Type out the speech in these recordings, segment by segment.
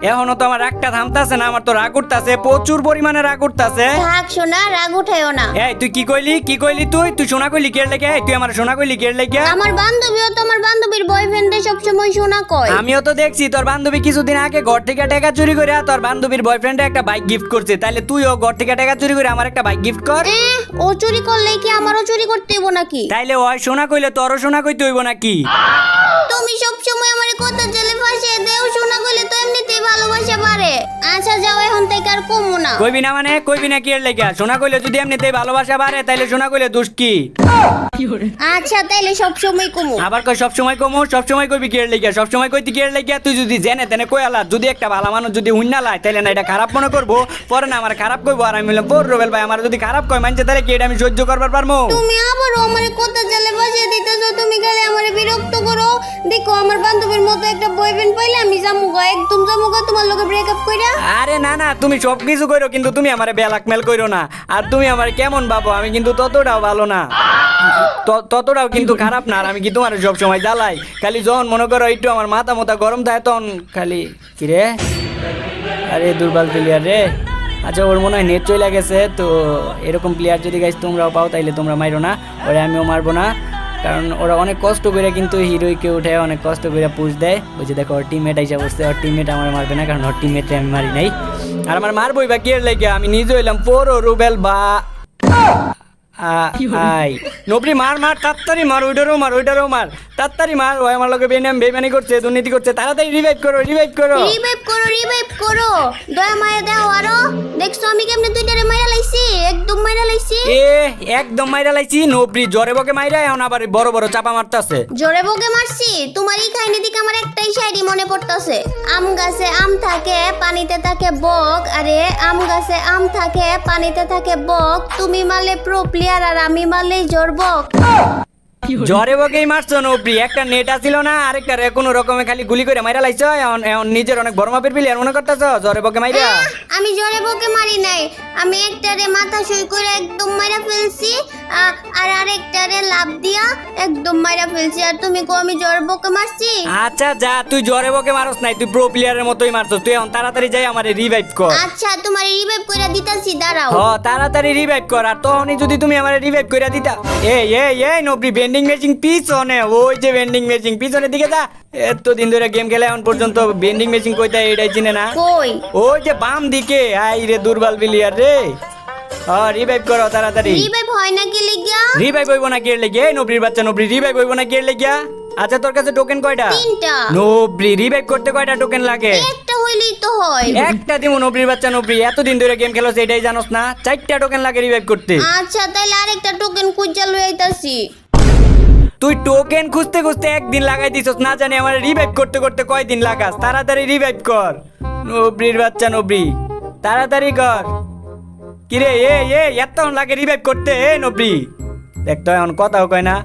এখনো তো আমার রাগটা থামতাছে না, আমার তো রাগ উঠতাছে, প্রচুর পরিমাণে রাগ উঠতাছে। থাক সোনা, রাগ উঠাইও না। এই তুই কি কইলি তুই সোনা কইলি কের লেগে? তুই আমার সোনা কইলি কের লেগে? আমার বান্ধবীও তো আমার বান্ধবীর বয়ফ্রেন্ডে সবসময় সোনা কয়। আমিও তো দেখছি তোর বান্ধবী কিছুদিন আগে ঘর থেকে টাকা চুরি করে তোর বান্ধবীর বয়ফ্রেন্ডে একটা বাইক গিফট করছে, তাইলে তুইও ঘর থেকে টাকা চুরি করে আমার একটা বাইক গিফট কর। ও চুরি করলে কি আমারও চুরি করতে হইব নাকি? তাইলে ওই সোনা কইলে তোরও সোনা কইতে হইব নাকি? তুমি সবসময় আমার কথা জেলে ফাঁসিয়ে দেও, সোনা কইলে তো এমনিতেই ভালোবাসা বাড়ে। আচ্ছা যাও, এখন থেকে আর কমু না। কইবি না মানে কইবি না কি এর লেগে? সোনা কইলে যদি এমনিতেই ভালোবাসা বাড়ে তাইলে সোনা কইলে দোষ কি? আচ্ছা তাইলে সবসময় কমু। আবার কই সবসময় কমু, সবসময় কইবি কি এর লেগে? সবসময় কইতি কি এর লেগে? তুই যদি জেনে তেনে কই আলা, যদি একটা ভালো মানুষ যদি হুন্না লাই তাইলে না এটা খারাপ মনে করবো, পরে না আমার খারাপ কইবো। আর আমি বললাম বোর রবেল ভাই আমার যদি খারাপ কয় মানছে তাহলে কি এটা আমি সহ্য করবার পারবো? তুমি আবারও আমার কথা জেলে ফাঁসিয়ে দিতেছো। তুমি খালি আমারে বিরক্ত করো। দেখো আমার বান্ধবীর মতো একটা বয়ফ্রেন্ড পাইলে আমি জামুগা, একদম জামুগা তোমার লগে ব্রেকআপ কইরা। আরে না না, তুমি সব কিছু কইরো কিন্তু তুমি আমারে ব্ল্যাকমেল কইরো না। আর তুমি আমার কেমন ভাবো, আমি কিন্তু ততটাও ভালো না, ততটাও কিন্তু খারাপ না। আর আমি কি তোমার সব সময় জ্বালাই? খালি যখন মনে করো একটু আমার মাথা গরম থাকে তখন খালি কি রে, আরে দুর্বল প্লেয়ার রে। আচ্ছা ওর মনে হয় নেট চলে গেছে, তো এরকম প্লেয়ার যদি গাইস তোমরাও পাও তাইলে তোমরা মাইরো না, ওরা আমিও মারবো না। কারণ ওরা অনেক কষ্ট করে কিন্তু হিরোইকে উঠে অনেক কষ্ট করে পুশ দেয়। ওই যে দেখো ওর টিমমেট আইসা বসছে, ওর টিমমেট আমার মারবে না, কারণ ওর টিমমেটে আমি মারি নাই। আর আমার মারবই বা কি এর লেগে? আমি নিজে হইলাম পুরো রুবেল বা আই নবরি মার তাড়াতাড়ি মার, ওইটারও মার তাড়াতাড়ি মার। ওই আমার লোকে বেমানি করছে, দুর্নীতি করছে, তাড়াতাড়ি রিভাইভ করো। রিভাইভ করো। দয়া মায়া দাও আরো। দেখছো আমি কেমনে দুইটারে মাইরা লাইছি, একদম মাইরা লাইছি। একদম মাইরা লাইছি। নবরি জরে বকে মাইরা এখন আবার বড় বড় চাপা মারতাছে। জোরে বকে মারছি? তোমার এই কাহিনী দিকে আমার একটাই শায়রি মনে পড়তাছে। আম গাছে আম থাকে পানিতে থাকে বক, আরে আম গাছে আম থাকে পানিতে থাকে বক, তুমি মারলে প্রো প্লেয়ার আর আমি মারলে জোর বক। জরে বকেই মারছো নবরি, একটা নেট আসিল না, আরেকটা কোনো রকমে খালি গুলি করে মাইরা লাইছো। এখন নিজের অনেক বড় মাপের প্লেয়ার মনে করতেছো জরে বকে মাইরা? আমি জোরে বকে মারি নাই, আমি একটারে মাথা শুই করে একদম মাইরা ফেলছি, আর আরেকটারে লাভ দিয়া একদম মাইরা ফেলছি। আর তুমি কো আমি জোরে বকে মারছি? আচ্ছা যা, তুই জরে বকে মারস নাই, তুই প্রো প্লেয়ারের মতোই মারছস। তুই এখন তাড়াতাড়ি যাই আমারে রিভাইভ কর। আচ্ছা তোমারে রিভাইভ কইরা দিতাছি, দাঁড়াও। তাড়াতাড়ি রিভাইভ কর। আর তখনই যদি তুমি আমারে রিভাইভ কইরা দিতা। এই নবরি ভেন্ডিং মেশিন পিছনে, ওই যে ভেন্ডিং মেশিন পিছনের দিকে যা। এতদিন ধরে গেম খেলে এখন পর্যন্ত ভেন্ডিং মেশিন কইতা এটাই চিনে না? কই? ওই যে বাম দিকে। আই রে দুর্বল প্লেয়ার রে। রিভাইভ করো তাড়াতাড়ি। রিভাইভ হয় না কি লিগা? রিভাইভ হইব না কে লেগে? নবরির বাচ্চা নবরি রিভাইভ হইব না কে লেগে? আচ্ছা তোর কাছে টোকেন কয়টা? 3টা। নবরি রিভাইভ করতে কয়টা টোকেন লাগে? একটা হইলেই তো হয়। একটা দিমু নবরির বাচ্চা নবরি, এতদিন ধরে গেম খেলোস এটাই জানোস না? 4টা টোকেন লাগে রিভাইভ করতে। আচ্ছা তাইলে আরেকটা টোকেন খুঁজা লই আইতাছি। তুই টোকেন খুঁজতে খুঁজতে একদিন লাগাই দিছস, না জানি আমার রিভাইভ করতে করতে কয়দিন লাগাস। তাড়াতাড়ি রিভাইভ কর নবরির বাচ্চা নবরি, তাড়াতাড়ি কর। কিরে এতক্ষণ লাগে রিভাইভ করতে? নবরি দেখ তো এখন কথাও কয় না।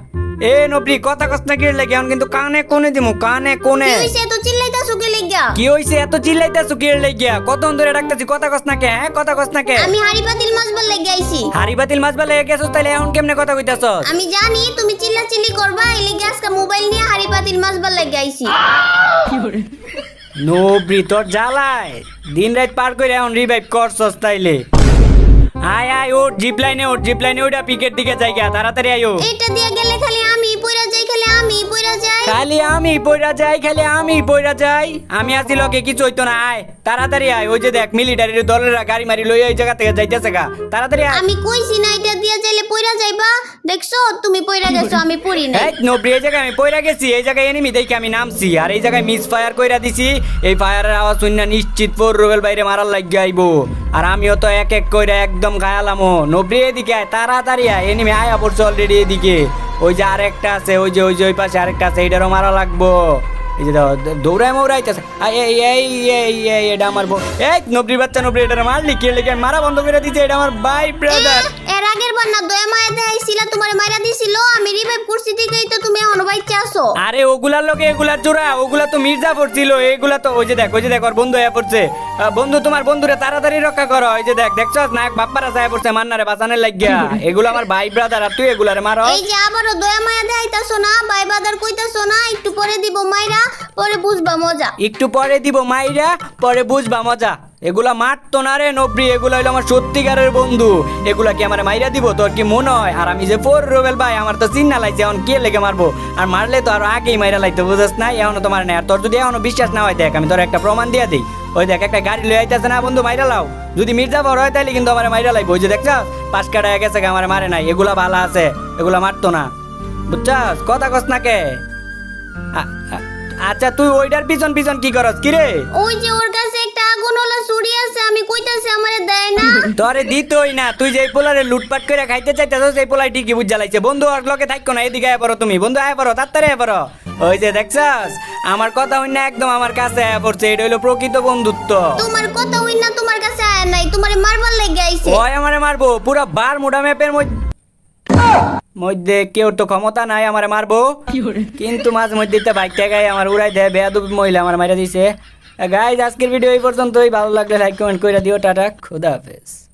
নবরি কথা কস না কি লাগে? এখন কিন্তু কানে কোনে দিমু, কানে কোনে। কি হইছে এত চিল্লাইতাছো কি লিগা? কি হইছে এত চিল্লাইতাছো কি লাগিয়া? কতক্ষণ ধরে ডাকতাছি কথা কস না কে? কথা কস না কে? আমি হাড়ি পাতিল মাছবার লাগি আইছি। হাড়ি পাতিল মাছবার লাগে গেছস, তাইলে এখন কেমনে কথা কইতাছস? আমি জানি তুমি চিল্লাচিল্লি করবা, এই লাগি আজকে মোবাইল নিয়ে হাড়ি পাতিল মাছবার লাগি আইছি। নবরি তোর জ্বালায় দিন রাত পার করে এখন রিভাইভ করছস তাইলে? আয় ওর জিপ লাইনে ওটা পিকের দিকে জায়গা, তাড়াতাড়ি আয়ো। এটা দিয়ে গেলে খালি আমি পইরা যাই, খালি আমি পইরা যাই। খালি আমি পইরা যাই। আমি আছি লগে কিছু হইতো না। আয় তাড়াতাড়ি আয়। ওই যে দেখ মিলিটারির দলেরা গাড়ি মারি লই এই জায়গা থেকে যাইতেছে গা, তাড়াতাড়ি আয়। আমি কইছি না এটা দিয়ে যাইলে পইরা যাইবা? দেখছো তুমি পইরা গেছো, আমি পড়ি না। নবরি এই জায়গায় আমি পইরা গেছি, এই জায়গায় এনিমি দেখে আমি নামছি, আর এই জায়গায় মিস ফায়ার কইরা দিছি। এই ফায়ারের আওয়াজ শুননা নিশ্চিত পর রুবেল বাইরে মারার লাগিয়া আইবো। আর আমিও তো এক এক কইরা একদম গায়ালামো। নবরি এদিকে আয়, তাড়াতাড়ি আয়। এনিমি আয়া পড়ছে অলরেডি এদিকে। ওই যে আরেকটা আছে, ওই যে ওই পাশে আরেকটা আছে, এটারও মারা লাগবো। এই যে দৌড়ায় মৌড়াইতেছে। এটা আমার নবরির বাচ্চা নবরি, এটা মারলি কি লেগে? মারা বন্ধ করে দিছে। এটা আমার ভাই ব্রাদার। এরা আগের বার না দয়া মায়া দেখাইছিলা তোমার মাইরা দিছিল আমি রিভাইভ করছি ঠিকই তো তুমি এখনো বাইচে আছো। আরে ওগুলার লোকে এগুলার জোড়া, ওগুলা তো মির্জাফর ছিল, এগুলা তো ওই যে দেখ ওর বন্ধু হয়ে পড়ছে। বন্ধু তোমার বন্ধুরে তাড়াতাড়ি রক্ষা করো। ওই যে দেখছস নায়ক বাপ্পারা যায় পড়ছে মান্নারে বাঁচানোর লাগিয়া। এগুলো আমার ভাই ব্রাদার, আর তুই এগুলারে মারো। এই যে আবারও দয়া মায়া দেখাইতাছো না, ভাই বাদার কইতাছো না, একটু পরে দিব মাইরা, পরে বুঝবা মজা। একটু পরে দিব মাইরা, পরে বুঝবা মজা। এগুলা মারতো না রে নবরি, এগুলা হইলো আমার সত্যিকারের বন্ধু। এগুলা কি আমার মাইরা দিব তোর কি মনে হয়? আর আমি যে ফোর রোবেল ভাই, আমার তো চিন্না লাইছে, এখন কে লেগে মারবো? আর মারলে তো আরো আগেই মাইরা লাইতো, বুঝছ না? এখনো তোমার নেই। আর তোর যদি এখনো বিশ্বাস না হয় দেখ, আমি তোর একটা প্রমাণ দিয়ে দিই। ওই দেখ একটা গাড়ি লয়ে আইতাছে না বন্ধু, মাইরা লাও। যদি মির্জাফর হয় তাহলে কিন্তু আমার মাইরা লাইবো। ওই যে দেখছ পাঁচ কাটা গেছে, আমার মারে নাই। এগুলা ভালো আছে, এগুলা মারতো না, বুঝছস? কথা কস না কে? আচ্ছা তুই ওইটার পিছন পিছন কি করস কি রে? ওই যে ওর কাছে একটা আগুনওয়ালা ছুরি আছে, আমি কইতাছি আমারে দেয় না। তোরে দিতই না, তুই যে পোলারে লুটপাট করে খাইতে চাইতেছস, সেই পোলাই ঠিকই বুঝ জ্বালাইছে। বন্ধু ওর লগে থাকো না, এদিকে আয় পড়ো তুমি। বন্ধু আয় পড়ো, তাড়াতাড়ি আয় পড়ো। ওই যে দেখছস আমার কথা হই না, একদম আমার কাছে আয় পড়ছে। এটা হইলো প্রকৃত বন্ধুত্ব। তোমার কথা হই না তোমার কাছে আয় নাই, তোমারে মারবার লাগি আইছে। ওই আমারে মারবো পুরো বার মোটা ম্যাপের মধ্যে কেউ তো ক্ষমতা নাই আমারে মারবো, কিন্তু মাঝে মধ্যে তো বাইক টাকায় আমার উড়াই দেয়। বেয়াদব মহিলা আমার মাইরা দিছে। গাইজ আজকের ভিডিও এই পর্যন্তই। ভালো লাগলে লাইক কমেন্ট করে দিও। টাটা, খুদা হাফেজ।